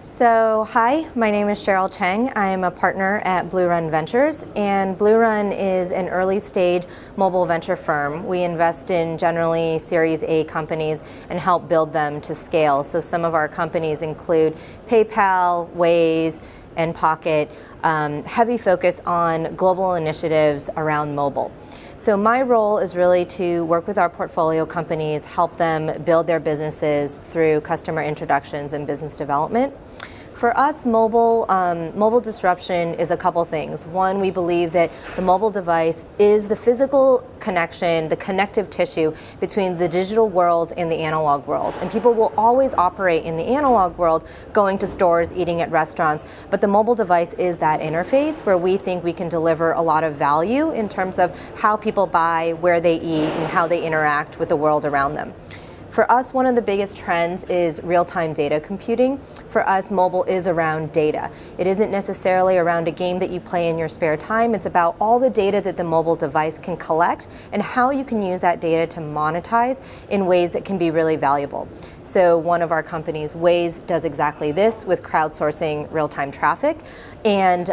So, hi, my name is Cheryl Cheng. I'm a partner at Bluerun Ventures, and Bluerun is an early stage mobile venture firm. We invest in generally Series A companies and help build them to scale. So some of our companies include PayPal, Waze, and Pocket, heavy focus on global initiatives around mobile. So my role is really to work with our portfolio companies, help them build their businesses through customer introductions and business development. For us, mobile disruption is a couple things. One, we believe that the mobile device is the physical connection, the connective tissue between the digital world and the analog world. And people will always operate in the analog world, going to stores, eating at restaurants, but the mobile device is that interface where we think we can deliver a lot of value in terms of how people buy, where they eat, and how they interact with the world around them. For us, one of the biggest trends is real-time data computing. For us, mobile is around data. It isn't necessarily around a game that you play in your spare time. It's about all the data that the mobile device can collect and how you can use that data to monetize in ways that can be really valuable. So one of our companies, Waze, does exactly this with crowdsourcing real-time traffic. And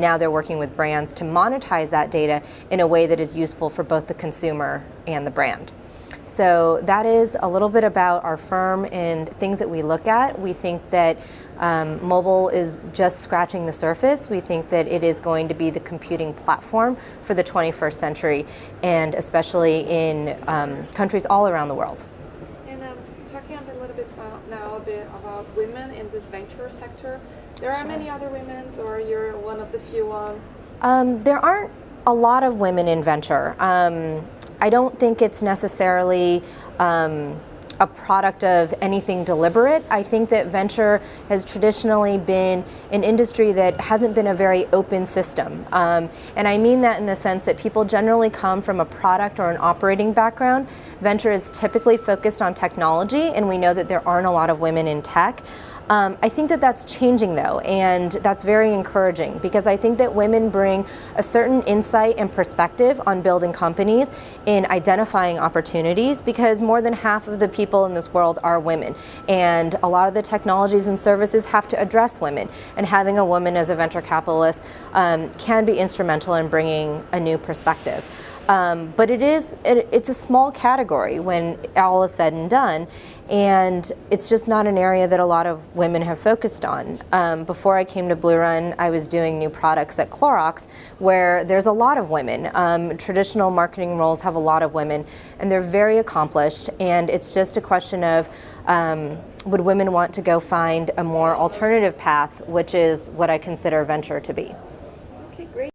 now they're working with brands to monetize that data in a way that is useful for both the consumer and the brand. So that is a little bit about our firm and things that we look at. We think that mobile is just scratching the surface. We think that it is going to be the computing platform for the 21st century, and especially in countries all around the world. And talking a little bit about women in this venture sector, there are many other women, or you're one of the few ones? There aren't a lot of women in venture. I don't think it's necessarily a product of anything deliberate. I think that venture has traditionally been an industry that hasn't been a very open system. And I mean that in the sense that people generally come from a product or an operating background. Venture is typically focused on technology, and we know that there aren't a lot of women in tech. I think that that's changing though, and that's very encouraging because I think that women bring a certain insight and perspective on building companies, in identifying opportunities, because more than half of the people in this world are women, and a lot of the technologies and services have to address women, and having a woman as a venture capitalist can be instrumental in bringing a new perspective. But it's a small category when all is said and done, and it's just not an area that a lot of women have focused on. Before I came to Bluerun, I was doing new products at Clorox, where there's a lot of women. Traditional marketing roles have a lot of women, and they're very accomplished, and it's just a question of would women want to go find a more alternative path, which is what I consider venture to be. Okay, great.